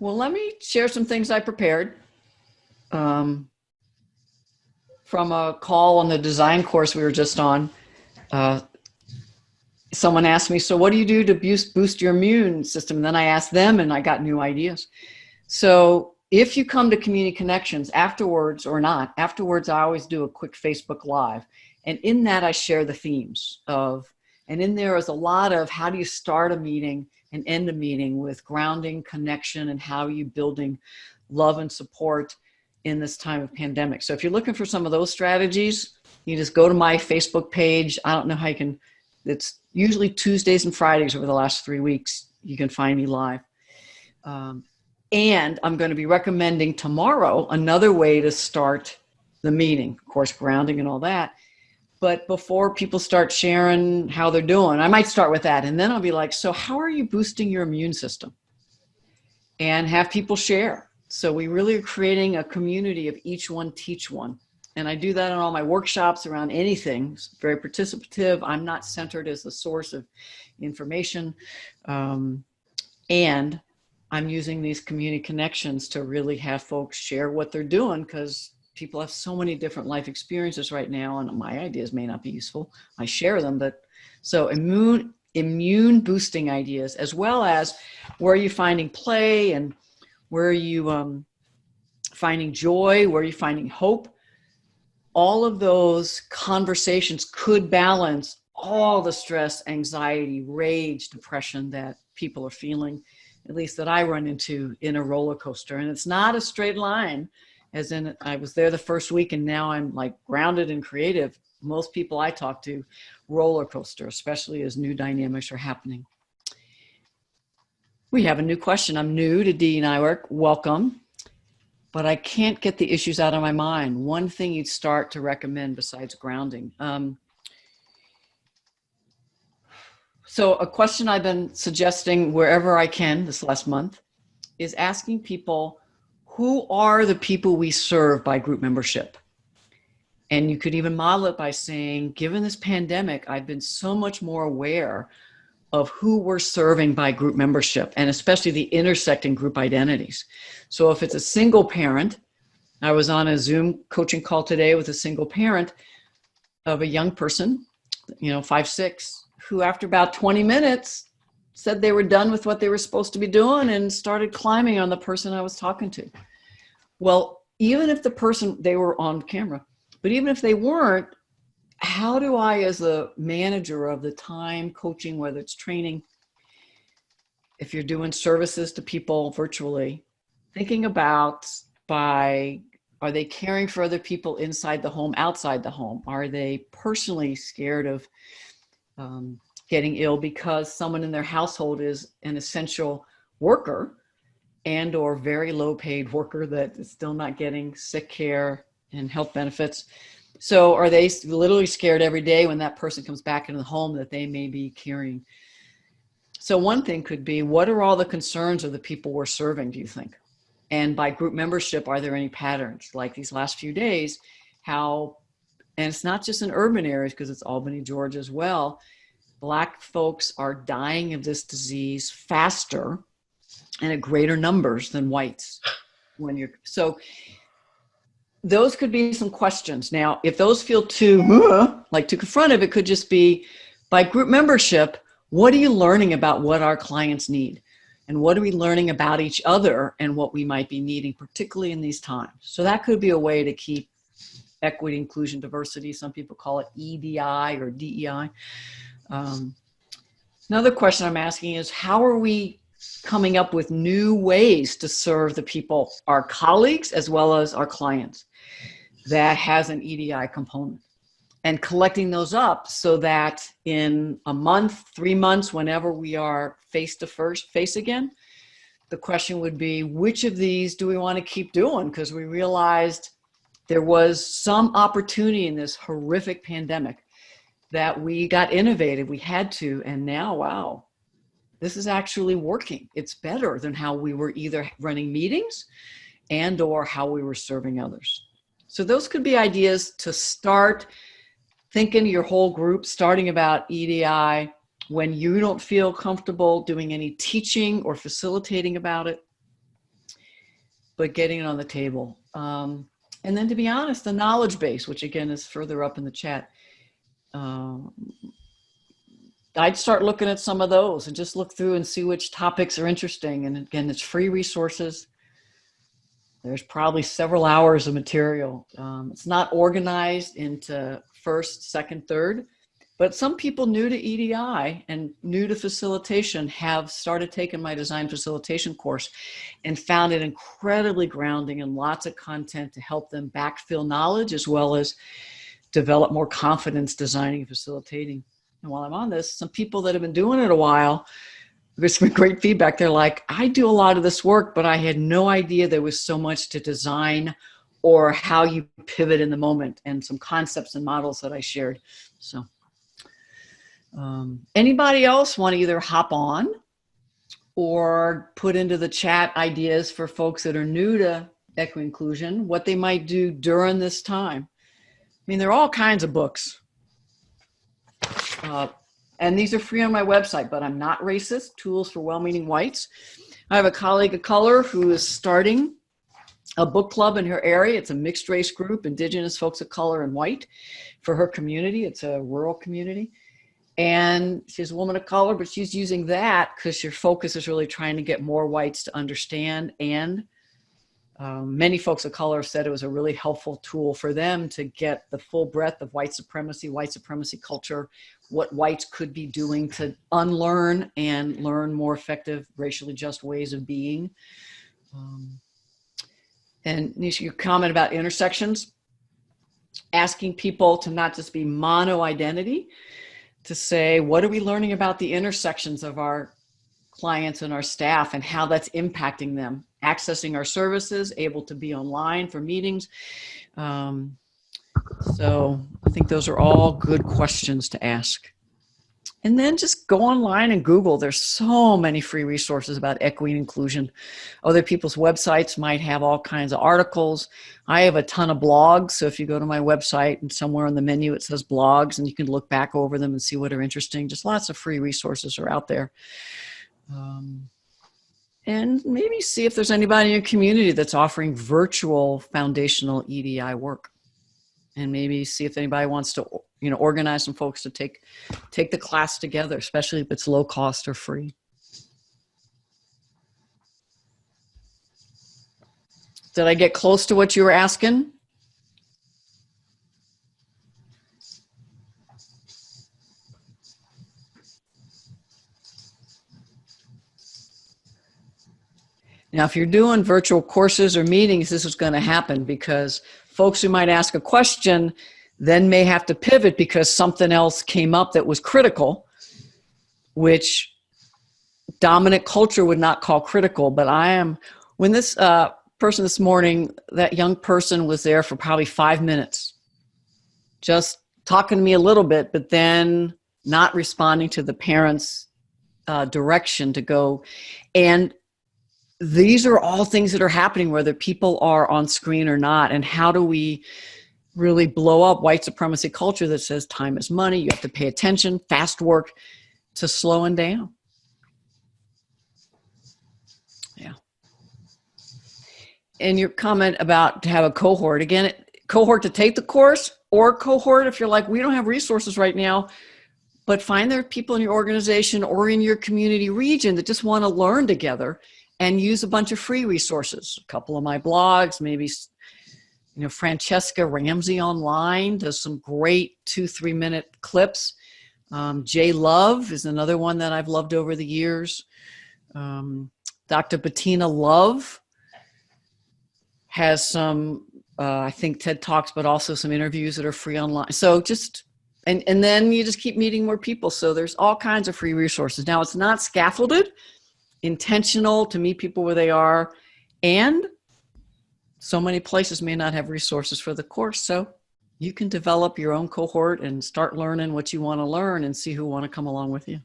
Well, let me share some things I prepared um, from a call on the design course we were just on. Uh, Someone asked me, so what do you do to boost your immune system? And then I asked them and I got new ideas. So if you come to Community Connections afterwards or not, afterwards, I always do a quick Facebook Live. And in that, I share the themes of, and in there is a lot of how do you start a meeting and end a meeting with grounding, connection, and how are you building love and support in this time of pandemic. So if you're looking for some of those strategies, you just go to my Facebook page. I don't know how you can, it's usually Tuesdays and Fridays over the last 3 weeks. You can find me live. And I'm going to be recommending tomorrow another way to start the meeting, of course, grounding and all that. But before people start sharing how they're doing, I might start with that. And then I'll be like, so how are you boosting your immune system? And have people share. So we really are creating a community of each one teach one. And I do that in all my workshops around anything. It's very participative. I'm not centered as the source of information. And I'm using these community connections to really have folks share what they're doing, because people have so many different life experiences right now, and my ideas may not be useful. I share them, but so immune boosting ideas, as well as where are you finding play, and where are you finding joy, where are you finding hope. All of those conversations could balance all the stress, anxiety, rage, depression that people are feeling, at least that I run into in a roller coaster. And it's not a straight line, as in I was there the first week and now I'm like grounded and creative. Most people I talk to, roller coaster, especially as new dynamics are happening. We have a new question. I'm new to DE&I work. Welcome. But I can't get the issues out of my mind. One thing you'd start to recommend besides grounding. So a question I've been suggesting wherever I can this last month is asking people, who are the people we serve by group membership? And you could even model it by saying, given this pandemic, I've been so much more aware of who we're serving by group membership, and especially the intersecting group identities. So if it's a single parent, I was on a Zoom coaching call today with a single parent of a young person, 5'6", who after about 20 minutes said they were done with what they were supposed to be doing and started climbing on the person I was talking to. Well, even if the person, they were on camera, but even if they weren't, how do I, as a manager of the time coaching, whether it's training, if you're doing services to people virtually, thinking about are they caring for other people inside the home, outside the home? Are they personally scared of getting ill because someone in their household is an essential worker and or very low paid worker that is still not getting sick care and health benefits? So are they literally scared every day when that person comes back into the home that they may be carrying? So one thing could be, what are all the concerns of the people we're serving, do you think? And by group membership, are there any patterns? Like these last few days, and it's not just in urban areas, because it's Albany, Georgia as well, Black folks are dying of this disease faster and at greater numbers than whites. So those could be some questions. Now, if those feel too confrontive, it could just be, by group membership, what are you learning about what our clients need? And what are we learning about each other and what we might be needing, particularly in these times? So that could be a way to keep equity, inclusion, diversity. Some people call it EDI or DEI. Another question I'm asking is, how are we coming up with new ways to serve the people, our colleagues, as well as our clients, that has an EDI component? And collecting those up so that in a month, 3 months, whenever we are face to face again, the question would be, which of these do we want to keep doing? Because we realized there was some opportunity in this horrific pandemic that we got innovative, we had to, and now, wow, this is actually working. It's better than how we were either running meetings and or how we were serving others. So those could be ideas to start thinking your whole group, starting about EDI when you don't feel comfortable doing any teaching or facilitating about it. but getting it on the table. And then, to be honest, the knowledge base, which again is further up in the chat, I'd start looking at some of those and just look through and see which topics are interesting. And again, it's free resources. There's probably several hours of material. It's not organized into first, second, third, but some people new to EDI and new to facilitation have started taking my design facilitation course and found it incredibly grounding and lots of content to help them backfill knowledge as well as develop more confidence designing and facilitating. And while I'm on this, some people that have been doing it a while, there's been great feedback. They're like, I do a lot of this work, but I had no idea there was so much to design or how you pivot in the moment, and some concepts and models that I shared. So anybody else want to either hop on or put into the chat ideas for folks that are new to equity inclusion, what they might do during this time? I mean, there are all kinds of books. And these are free on my website, but I'm Not Racist, Tools for Well-Meaning Whites. I have a colleague of color who is starting a book club in her area. It's a mixed race group, Indigenous folks of color and white, for her community. It's a rural community. And she's a woman of color, but she's using that because your focus is really trying to get more whites to understand. And many folks of color said it was a really helpful tool for them to get the full breadth of white supremacy culture, what whites could be doing to unlearn and learn more effective, racially just ways of being. And Nisha, your comment about intersections, asking people to not just be mono identity, to say, what are we learning about the intersections of our clients and our staff and how that's impacting them, accessing our services, able to be online for meetings. So I think those are all good questions to ask. And then just go online and Google. There's so many free resources about equity and inclusion. Other people's websites might have all kinds of articles. I have a ton of blogs. So if you go to my website and somewhere on the menu it says blogs, and you can look back over them and see what are interesting. Just lots of free resources are out there. And maybe see if there's anybody in your community that's offering virtual foundational EDI work. And maybe see if anybody wants to, organize some folks to take the class together, especially if it's low cost or free. Did I get close to what you were asking? Now, if you're doing virtual courses or meetings, this is going to happen because folks who might ask a question then may have to pivot because something else came up that was critical, which dominant culture would not call critical. But when this person this morning, that young person was there for probably 5 minutes, just talking to me a little bit, but then not responding to the parents' direction to go. And these are all things that are happening, whether people are on screen or not. And how do we really blow up white supremacy culture that says time is money, you have to pay attention, fast work, to slowing down? Yeah. And your comment about to have a cohort, again, cohort to take the course, or cohort if you're like, we don't have resources right now, but find there are people in your organization or in your community region that just want to learn together and use a bunch of free resources. A couple of my blogs, maybe, Francesca Ramsey online does some great 2-3 minute clips. Jay Love is another one that I've loved over the years. Dr. Bettina Love has some, I think, TED Talks, but also some interviews that are free online. So and then you just keep meeting more people. So there's all kinds of free resources. Now, it's not scaffolded, intentional to meet people where they are, and so many places may not have resources for the course. So you can develop your own cohort and start learning what you want to learn and see who want to come along with you.